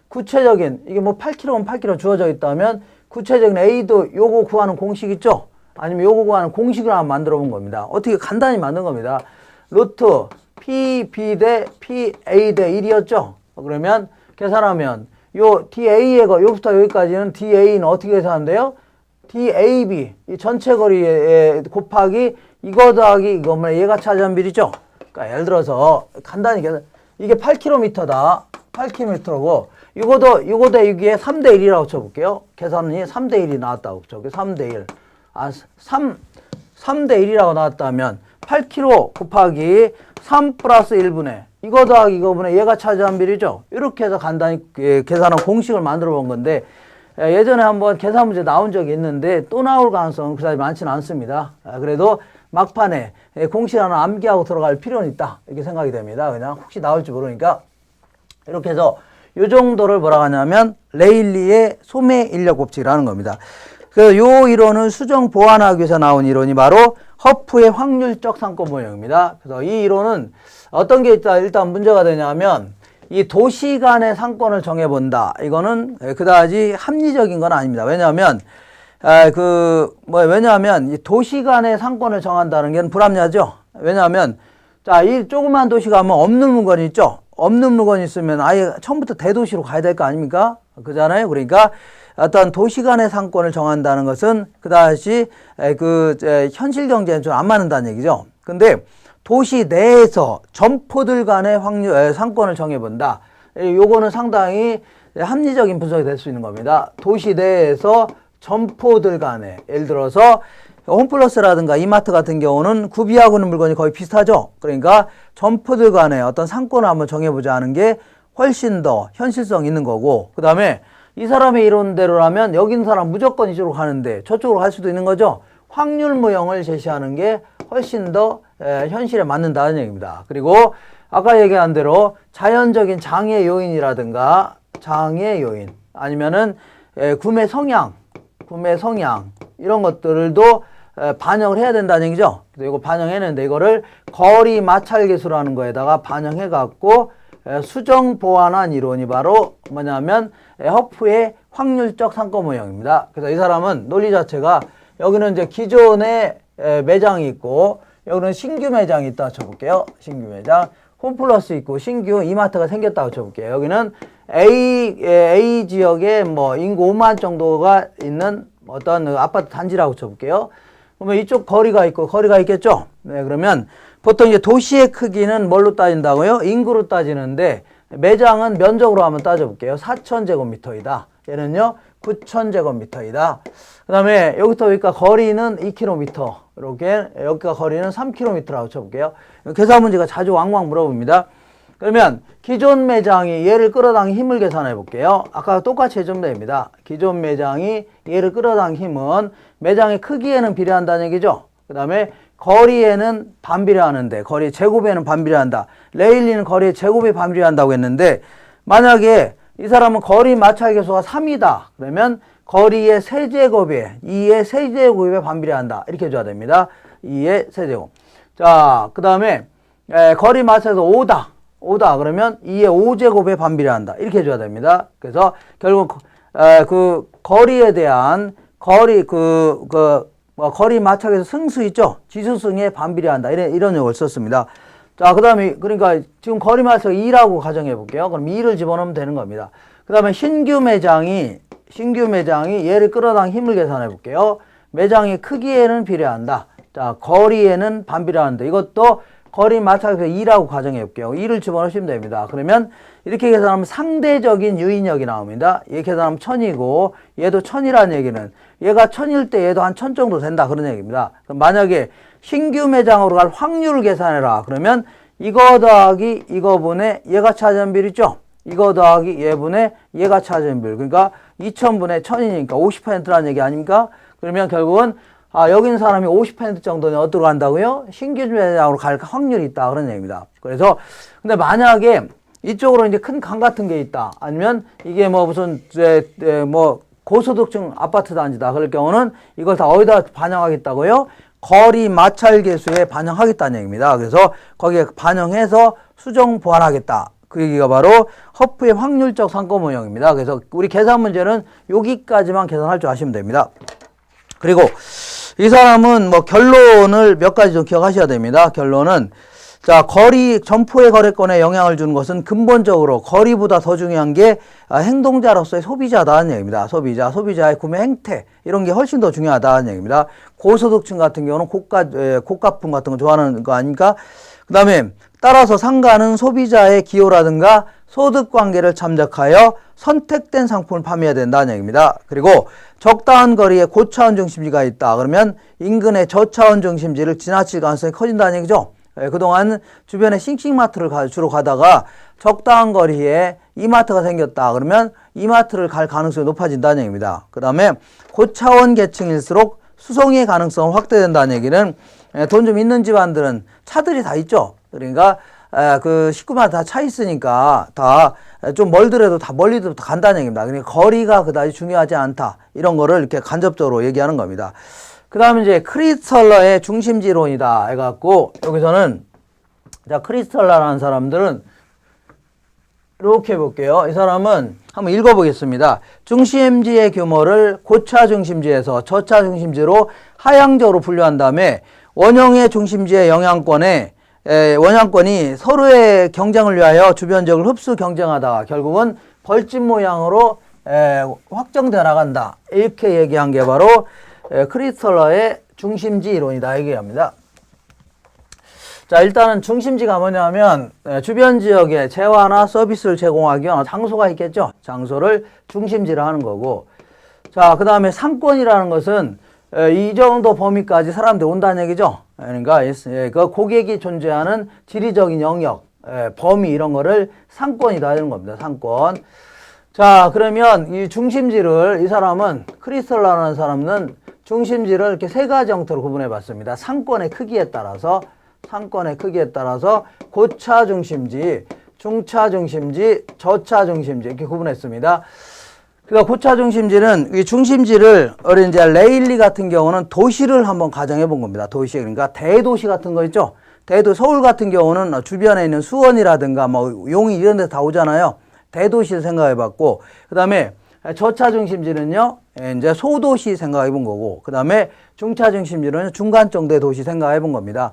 구체적인 이게 뭐 8km면 8km 주어져 있다면 구체적인 A도 요거 구하는 공식 있죠? 아니면 요거 구하는 공식을 한번 만들어 본 겁니다. 어떻게 간단히 만든 겁니다. 루트 PB 대 PA 대 1이었죠? 그러면 계산하면 요 DA의 거 여기부터 여기까지는 DA는 어떻게 계산한대요? DAB 이 전체 거리에 곱하기 이거 더하기 이거면 얘가 차지한 비리죠? 그러니까 예를 들어서 간단히 계산 이게 8km다. 8km고 이거도 이게 3대 1이라고 쳐볼게요. 계산이 3대 1이 나왔다고 쳐볼게요. 3대 1. 3대 1이라고 나왔다면 8km 곱하기 3 플러스 1분의 이거 더하기 이거분의 얘가 차지한 비리죠. 이렇게 해서 간단히 계산한 공식을 만들어 본 건데 예전에 한번 계산 문제 나온 적이 있는데 또 나올 가능성은 그다지 많지는 않습니다. 그래도 막판에 공식 하나 암기하고 들어갈 필요는 있다 이렇게 생각이 됩니다. 그냥 혹시 나올지 모르니까 이렇게 해서 이 정도를 뭐라고 하냐면 레일리의 소매 인력 법칙이라는 겁니다. 그래서 요 이론을 수정 보완하기 위해서 나온 이론이 바로 허프의 확률적 상권 모형입니다. 그래서 이 이론은 어떤 게 일단 문제가 되냐면 이 도시 간의 상권을 정해본다. 이거는 그다지 합리적인 건 아닙니다. 왜냐하면 왜냐하면 이 도시 간의 상권을 정한다는 게 불합리하죠. 왜냐하면 자, 이 조그만 도시 가면 없는 물건이 있죠. 없는 물건이 있으면 아예 처음부터 대도시로 가야 될 거 아닙니까? 그잖아요. 그러니까 어떤 도시 간의 상권을 정한다는 것은 그다지 현실 경제는 좀 안 맞는다는 얘기죠. 근데 도시 내에서 점포들 간의 상권을 정해본다. 요거는 상당히 합리적인 분석이 될 수 있는 겁니다. 도시 내에서 점포들 간에 예를 들어서 홈플러스라든가 이마트 같은 경우는 구비하고 있는 물건이 거의 비슷하죠. 그러니까 점포들 간에 어떤 상권을 한번 정해보자 하는 게 훨씬 더 현실성 있는 거고, 그 다음에 이 사람의 이론대로라면 여기 있는 사람 무조건 이쪽으로 가는데 저쪽으로 갈 수도 있는 거죠. 확률 모형을 제시하는 게 훨씬 더 현실에 맞는다는 얘기입니다. 그리고 아까 얘기한 대로 자연적인 장애 요인이라든가 장애 요인 아니면은 구매 성향 이런 것들도 반영을 해야 된다는 얘기죠. 그래서 이거 반영했는데 이거를 거리 마찰 계수라는 거에다가 반영해 갖고 수정 보완한 이론이 바로 뭐냐면 허프의 확률적 상권 모형입니다. 그래서 이 사람은 논리 자체가 여기는 이제 기존의 매장이 있고 여기는 신규 매장이 있다 쳐볼게요. 신규 매장 홈플러스 있고 신규 이마트가 생겼다고 쳐볼게요. 여기는 A 지역에 뭐 인구 5만 정도가 있는 어떤 아파트 단지라고 쳐볼게요. 그러면 이쪽 거리가 있고 거리가 있겠죠. 네, 그러면 보통 이제 도시의 크기는 뭘로 따진다고요? 인구로 따지는데 매장은 면적으로 한번 따져볼게요. 4,000제곱미터이다. 얘는요 9,000제곱미터이다. 그 다음에 여기부터 여기까지 거리는 2km 이렇게 여기가 거리는 3km라고 쳐볼게요. 계산 문제가 자주 왕왕 물어봅니다. 그러면 기존 매장이 얘를 끌어당긴 힘을 계산해 볼게요. 아까 똑같이 해주면 됩니다. 기존 매장이 얘를 끌어당긴 힘은 매장의 크기에는 비례한다는 얘기죠. 그 다음에 거리에는 반비례하는데 거리 제곱에는 반비례한다. 레일리는 거리의 제곱에 반비례한다고 했는데 만약에 이 사람은 거리 마찰 계수가 3이다. 그러면 거리의 세제곱에 2의 세제곱에 반비례한다. 이렇게 해줘야 됩니다. 2의 세제곱. 자, 그 다음에 거리 마찰에서 5다. 그러면 2의 5제곱에 반비례한다. 이렇게 해줘야 됩니다. 그래서 결국 그 거리에 대한 거리 마찰에서 승수 있죠? 지수승에 반비례한다. 이런 용어를 썼습니다. 자, 그 다음에 그러니까 지금 거리 마찰 2라고 가정해 볼게요. 그럼 2를 집어넣으면 되는 겁니다. 그 다음에 신규 매장이 얘를 끌어당긴 힘을 계산해 볼게요. 매장의 크기에는 비례한다. 자, 거리에는 반비례한다. 이것도 거리 마찰계수 2라고 가정해 볼게요. 2를 집어넣으시면 됩니다. 그러면 이렇게 계산하면 상대적인 유인력이 나옵니다. 얘 계산하면 1000이고 얘도 1000이라는 얘기는 얘가 1000일 때 얘도 한 1000 정도 된다 그런 얘기입니다. 그럼 만약에 신규 매장으로 갈 확률을 계산해라. 그러면 이거 더하기 이거분의 얘가 차지하는 비율이죠. 이거 더하기 얘분의 얘가 차지하는 비율. 그러니까 2000분의 1000이니까 50%라는 얘기 아닙니까? 그러면 결국은 여기 있는 사람이 50% 정도는 어디로 간다고요? 신규 매장으로 갈 확률이 있다 그런 얘기입니다. 그래서 근데 만약에 이쪽으로 이제 큰 강 같은 게 있다. 아니면 이게 뭐 무슨 뭐 고소득층 아파트 단지다. 그럴 경우는 이걸 다 어디다 반영하겠다고요? 거리 마찰 계수에 반영하겠다는 얘기입니다. 그래서 거기에 반영해서 수정 보완하겠다. 그 얘기가 바로 허프의 확률적 상권 모형입니다. 그래서 우리 계산 문제는 여기까지만 계산할 줄 아시면 됩니다. 그리고 이 사람은 뭐 결론을 몇 가지 좀 기억하셔야 됩니다. 결론은 자, 거리, 점포의 거래권에 영향을 주는 것은 근본적으로 거리보다 더 중요한 게 행동자로서의 소비자다는 얘기입니다. 소비자의 구매 행태, 이런 게 훨씬 더 중요하다는 얘기입니다. 고소득층 같은 경우는 고가품 같은 거 좋아하는 거 아닙니까? 그 다음에 따라서 상가는 소비자의 기호라든가 소득 관계를 참작하여 선택된 상품을 판매해야 된다는 얘기입니다. 그리고 적당한 거리에 고차원 중심지가 있다. 그러면 인근의 저차원 중심지를 지나칠 가능성이 커진다는 얘기죠. 그동안 주변에 싱싱마트를 주로 가다가 적당한 거리에 이마트가 생겼다. 그러면 이마트를 갈 가능성이 높아진다는 얘기입니다. 그 다음에 고차원 계층일수록 수송의 가능성은 확대된다는 얘기는 돈 좀 있는 집안들은 차들이 다 있죠. 그러니까 그 식구마다 다 차 있으니까 다 좀 멀더라도 다 멀리도 간다는 얘기입니다. 그러니까 거리가 그다지 중요하지 않다. 이런 거를 이렇게 간접적으로 얘기하는 겁니다. 그 다음에 이제 크리스털러의 중심지론이다 해갖고 여기서는 자 크리스털러라는 사람들은 이렇게 해볼게요. 이 사람은 한번 읽어보겠습니다. 중심지의 규모를 고차 중심지에서 저차 중심지로 하향적으로 분류한 다음에 원형의 중심지의 원양권이 서로의 경쟁을 위하여 주변 지역을 흡수 경쟁하다가 결국은 벌집 모양으로 확정되어 나간다. 이렇게 얘기한 게 바로 크리스털러의 중심지 이론이다 얘기합니다. 자, 일단은 중심지가 뭐냐면 주변 지역에 재화나 서비스를 제공하기 위한 장소가 있겠죠. 장소를 중심지로 하는 거고. 자, 그 다음에 상권이라는 것은 이 정도 범위까지 사람들이 온다는 얘기죠. 그러니까 그 고객이 존재하는 지리적인 영역, 범위 이런 거를 상권이다 이런 겁니다. 상권. 자, 그러면 이 중심지를 이 사람은 크리스털러라는 사람은 중심지를 이렇게 세 가지 형태로 구분해 봤습니다. 상권의 크기에 따라서 고차 중심지, 중차 중심지, 저차 중심지 이렇게 구분했습니다. 그러니까 고차 중심지는 이 중심지를 이제 레일리 같은 경우는 도시를 한번 가정해 본 겁니다. 도시 그러니까 대도시 같은 거 있죠. 서울 같은 경우는 주변에 있는 수원이라든가 뭐 용인 이런 데 다 오잖아요. 대도시를 생각해 봤고 그다음에 저차 중심지는요. 이제 소도시 생각해 본 거고 그다음에 중차 중심지는 중간 정도의 도시 생각해 본 겁니다.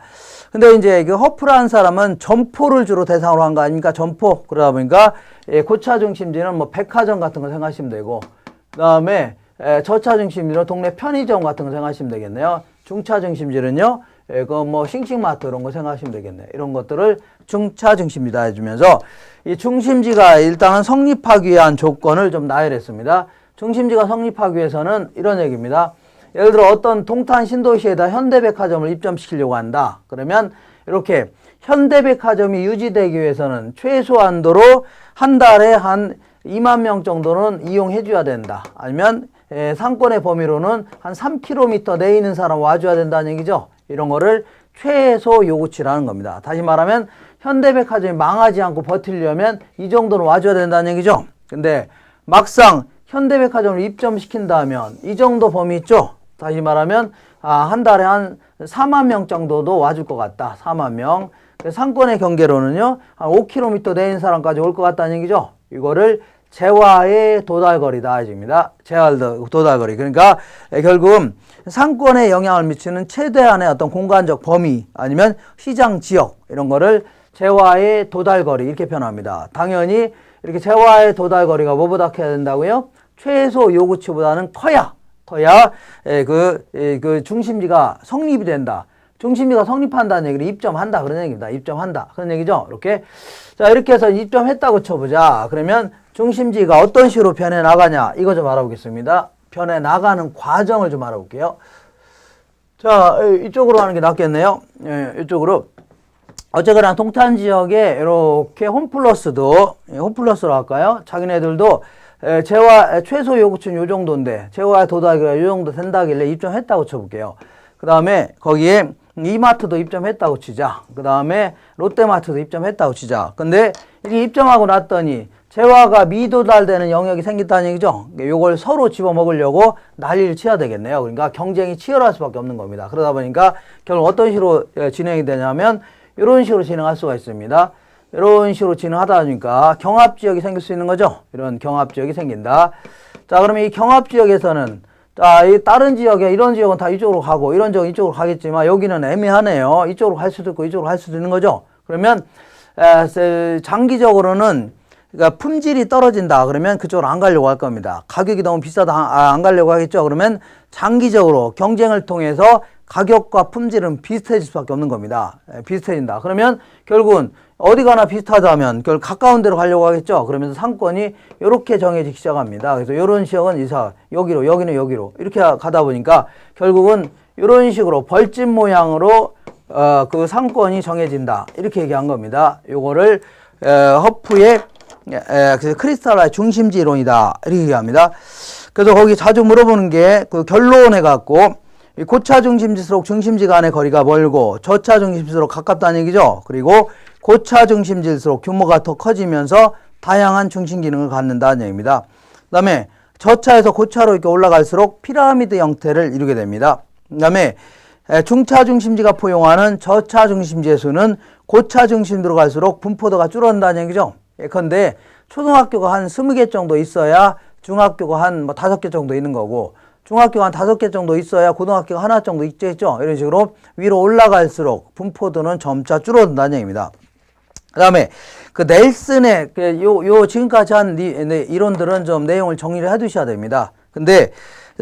근데 이제 그 허프라는 사람은 점포를 주로 대상으로 한 거 아닙니까? 점포. 그러다 보니까 고차 중심지는 뭐 백화점 같은 거 생각하시면 되고 그다음에 저차 중심지는 동네 편의점 같은 거 생각하시면 되겠네요. 중차 중심지는요. 그 뭐 싱싱마트 이런 거 생각하시면 되겠네. 이런 것들을 중차 중심지다 해주면서 이 중심지가 일단은 성립하기 위한 조건을 좀 나열했습니다. 중심지가 성립하기 위해서는 이런 얘기입니다. 예를 들어 어떤 동탄 신도시에다 현대백화점을 입점시키려고 한다. 그러면 이렇게 현대백화점이 유지되기 위해서는 최소한도로 한 달에 한 2만 명 정도는 이용해 줘야 된다. 아니면 상권의 범위로는 한 3km 내에 있는 사람 와줘야 된다는 얘기죠. 이런 거를 최소 요구치라는 겁니다. 다시 말하면 현대백화점이 망하지 않고 버티려면 이 정도는 와줘야 된다는 얘기죠. 근데 막상 현대백화점을 입점시킨다면 이 정도 범위 있죠. 다시 말하면 한 달에 한 4만 명 정도도 와줄 것 같다. 4만 명. 상권의 경계로는요. 한 5km 내인 사람까지 올 것 같다는 얘기죠. 이거를 재화의 도달거리다 입니다. 재화의 도달거리. 그러니까 결국은 상권에 영향을 미치는 최대한의 어떤 공간적 범위 아니면 시장 지역 이런 거를 재화의 도달거리 이렇게 표현합니다. 당연히 이렇게 재화의 도달거리가 뭐보다 커야 된다고요? 최소 요구치보다는 커야 그 중심지가 성립이 된다. 중심지가 성립한다는 얘기를 입점한다 그런 얘기입니다. 입점한다 그런 얘기죠. 이렇게 자 이렇게 해서 입점했다고 쳐보자. 그러면 중심지가 어떤 식으로 변해 나가냐 이거 좀 알아보겠습니다. 변해 나가는 과정을 좀 알아볼게요. 자 이쪽으로 하는 게 낫겠네요. 예, 이쪽으로 어쨌거나 동탄 지역에 이렇게 홈플러스도 홈플러스로 할까요? 자기네들도 재화 최소 요구치는 요 정도인데 재화 도달기가 요 정도 된다길래 입점했다고 쳐볼게요. 그 다음에 거기에 이마트도 입점했다고 치자. 그 다음에 롯데마트도 입점했다고 치자. 근데 이렇게 입점하고 났더니 재화가 미도달되는 영역이 생겼다는 얘기죠. 요걸 서로 집어먹으려고 난리를 쳐야 되겠네요. 그러니까 경쟁이 치열할 수밖에 없는 겁니다. 그러다 보니까 결국 어떤 식으로 진행이 되냐면 이런 식으로 진행할 수가 있습니다. 이런 식으로 진행하다 보니까 경합지역이 생길 수 있는 거죠. 이런 경합지역이 생긴다. 자, 그러면 이 경합지역에서는 자, 이 다른 지역에 이런 지역은 다 이쪽으로 가고 이런 지역은 이쪽으로 가겠지만 여기는 애매하네요. 이쪽으로 갈 수도 있고 이쪽으로 갈 수도 있는 거죠. 그러면 장기적으로는 그러니까 품질이 떨어진다. 그러면 그쪽으로 안 가려고 할 겁니다. 가격이 너무 비싸다 안 가려고 하겠죠. 그러면 장기적으로 경쟁을 통해서 가격과 품질은 비슷해질 수밖에 없는 겁니다. 비슷해진다. 그러면 결국은 어디 가나 비슷하다면 결국 가까운 데로 가려고 하겠죠. 그러면서 상권이 이렇게 정해지기 시작합니다. 그래서 이런 지역은 여기로 여기는 여기로 이렇게 가다 보니까 결국은 이런 식으로 벌집 모양으로 그 상권이 정해진다. 이렇게 얘기한 겁니다. 요거를 허프의 크리스탈라의 중심지 이론이다. 이렇게 얘기합니다. 그래서 거기 자주 물어보는 게 그 결론에 갖고 고차 중심지수록 중심지 간의 거리가 멀고 저차 중심지수록 가깝다는 얘기죠. 그리고 고차 중심지일수록 규모가 더 커지면서 다양한 중심 기능을 갖는다는 얘기입니다. 그 다음에 저차에서 고차로 이렇게 올라갈수록 피라미드 형태를 이루게 됩니다. 그 다음에 중차 중심지가 포용하는 저차 중심지의 수는 고차 중심지로 갈수록 분포도가 줄어든다는 얘기죠. 예컨대 초등학교가 한 20개 정도 있어야 중학교가 한 5개 정도 있는 거고 중학교가 한 5개 정도 있어야 고등학교가 하나 정도 있겠죠. 이런 식으로 위로 올라갈수록 분포도는 점차 줄어든다는 얘기입니다. 그 다음에 그 넬슨의 요 지금까지 한 이론들은 좀 내용을 정리를 해 두셔야 됩니다. 근데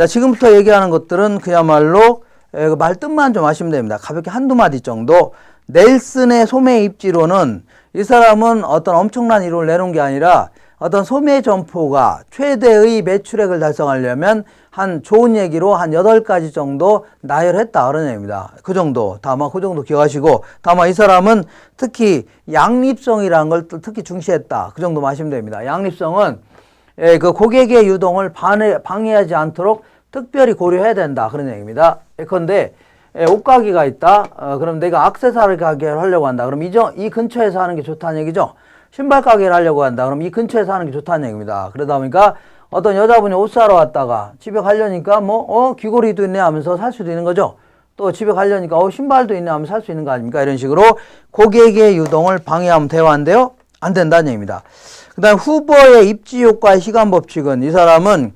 지금부터 얘기하는 것들은 그야말로 말뜻만 좀 아시면 됩니다. 가볍게 한두 마디 정도. 넬슨의 소매 입지로는 이 사람은 어떤 엄청난 이론을 내놓은 게 아니라 어떤 소매 점포가 최대의 매출액을 달성하려면 한 좋은 얘기로 한 8가지 정도 나열했다 그런 얘기입니다. 그 정도 다만 그 정도 기억하시고 다만 이 사람은 특히 양립성이라는 걸 특히 중시했다. 그 정도 마시면 됩니다. 양립성은 그 고객의 유동을 방해하지 않도록 특별히 고려해야 된다 그런 얘기입니다. 예컨대 옷가게가 있다. 그럼 내가 액세서리 가게를 하려고 한다. 그럼 이 근처에서 하는 게 좋다는 얘기죠. 신발 가게를 하려고 한다. 그럼 이 근처에서 하는 게 좋다는 얘기입니다. 그러다 보니까 어떤 여자분이 옷 사러 왔다가 집에 가려니까 귀걸이도 있네 하면서 살 수도 있는 거죠. 또 집에 가려니까 신발도 있네 하면서 살 수 있는 거 아닙니까? 이런 식으로 고객의 유동을 방해하면 대화인데요. 안 된다는 얘기입니다. 그 다음 후보의 입지 효과의 시간 법칙은 이 사람은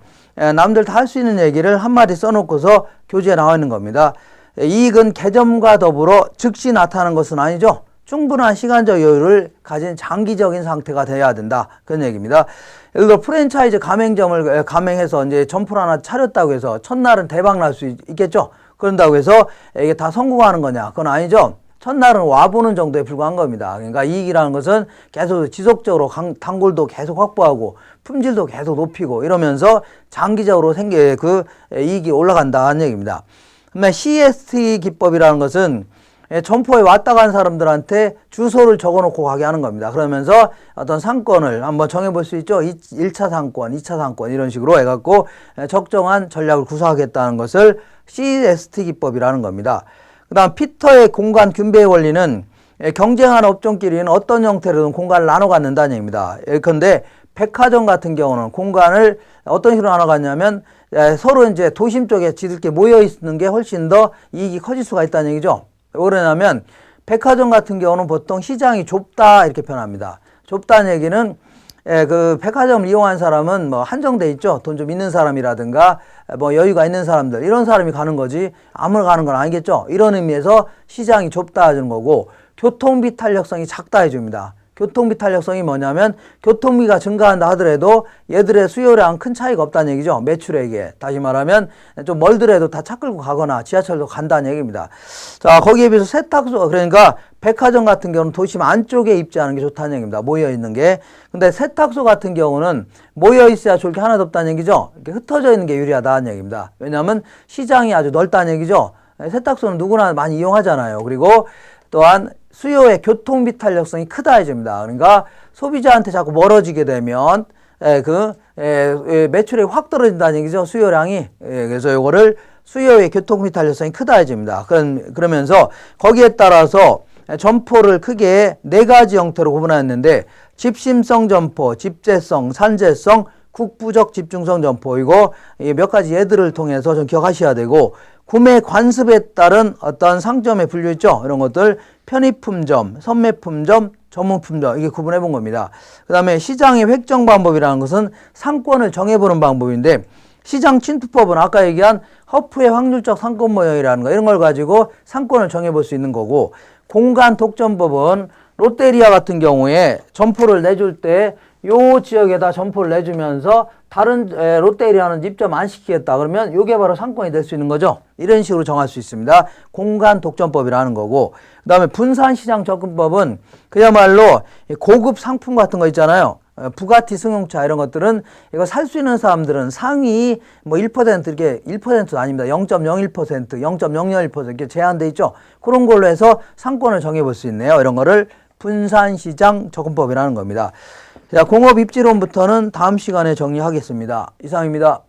남들 다 할 수 있는 얘기를 한마디 써놓고서 교재에 나와 있는 겁니다. 이익은 개점과 더불어 즉시 나타나는 것은 아니죠. 충분한 시간적 여유를 가진 장기적인 상태가 돼야 된다. 그런 얘기입니다. 예를 들어 프랜차이즈 가맹점을 가맹해서 이제 점포를 하나 차렸다고 해서 첫날은 대박 날 수 있겠죠. 그런다고 해서 이게 다 성공하는 거냐? 그건 아니죠. 첫날은 와보는 정도에 불과한 겁니다. 그러니까 이익이라는 것은 계속 지속적으로 단골도 계속 확보하고 품질도 계속 높이고 이러면서 장기적으로 그 이익이 올라간다는 얘기입니다. 그다음에 CST 기법이라는 것은 점포에 왔다 간 사람들한테 주소를 적어놓고 가게 하는 겁니다. 그러면서 어떤 상권을 한번 정해볼 수 있죠. 1차 상권, 2차 상권 이런 식으로 해갖고 적정한 전략을 구사하겠다는 것을 CST 기법이라는 겁니다. 그 다음 피터의 공간 균배의 원리는 경쟁하는 업종끼리는 어떤 형태로든 공간을 나눠 갖는다는 얘기입니다. 예컨대 백화점 같은 경우는 공간을 어떤 식으로 나눠 갖냐면 서로 이제 도심 쪽에 지들끼리 모여 있는 게 훨씬 더 이익이 커질 수가 있다는 얘기죠. 왜 그러냐면 백화점 같은 경우는 보통 시장이 좁다 이렇게 표현합니다. 좁다는 얘기는 그 백화점을 이용한 사람은 한정돼 있죠. 돈 좀 있는 사람이라든가 여유가 있는 사람들 이런 사람이 가는 거지 아무나 가는 건 아니겠죠. 이런 의미에서 시장이 좁다 해주는 거고 교통비 탄력성이 작다 해줍니다. 교통비 탄력성이 뭐냐면 교통비가 증가한다 하더라도 얘들의 수요량 큰 차이가 없다는 얘기죠. 매출액에. 다시 말하면 좀 멀더라도 다 차 끌고 가거나 지하철도 간다는 얘기입니다. 자, 거기에 비해서 세탁소, 그러니까 백화점 같은 경우는 도심 안쪽에 입지하는 게 좋다는 얘기입니다. 모여 있는 게. 근데 세탁소 같은 경우는 모여 있어야 좋을 게 하나도 없다는 얘기죠. 이렇게 흩어져 있는 게 유리하다는 얘기입니다. 왜냐하면 시장이 아주 넓다는 얘기죠. 세탁소는 누구나 많이 이용하잖아요. 그리고 또한 수요의 교통비 탄력성이 크다 해줍니다. 그러니까 소비자한테 자꾸 멀어지게 되면 매출이 확 떨어진다는 얘기죠. 수요량이. 그래서 요거를 수요의 교통비 탄력성이 크다 해줍니다. 그러면서 거기에 따라서 점포를 크게 4가지 형태로 구분하였는데 집심성 점포, 집재성, 산재성, 국부적 집중성 점포, 이거 몇 가지 예들을 통해서 좀 기억하셔야 되고, 구매 관습에 따른 어떤 상점의 분류 있죠. 이런 것들 편의품점, 선매품점, 전문품점, 이게 구분해 본 겁니다. 그 다음에 시장의 획정 방법이라는 것은 상권을 정해보는 방법인데, 시장 침투법은 아까 얘기한 허프의 확률적 상권 모형이라는 거, 이런 걸 가지고 상권을 정해볼 수 있는 거고, 공간 독점법은 롯데리아 같은 경우에 점포를 내줄 때 요 지역에다 점포를 내주면서 다른 롯데리아는 입점 안 시키겠다 그러면 요게 바로 상권이 될 수 있는 거죠. 이런 식으로 정할 수 있습니다. 공간 독점법이라는 거고, 그 다음에 분산시장 접근법은 그야말로 고급 상품 같은 거 있잖아요. 부가티 승용차 이런 것들은 이거 살 수 있는 사람들은 상위 뭐 1% 이렇게 1%도 아닙니다. 0.01%, 0.001% 이렇게 제한돼 있죠. 그런 걸로 해서 상권을 정해 볼 수 있네요. 이런 거를 분산시장 접근법이라는 겁니다. 자, 공업 입지론부터는 다음 시간에 정리하겠습니다. 이상입니다.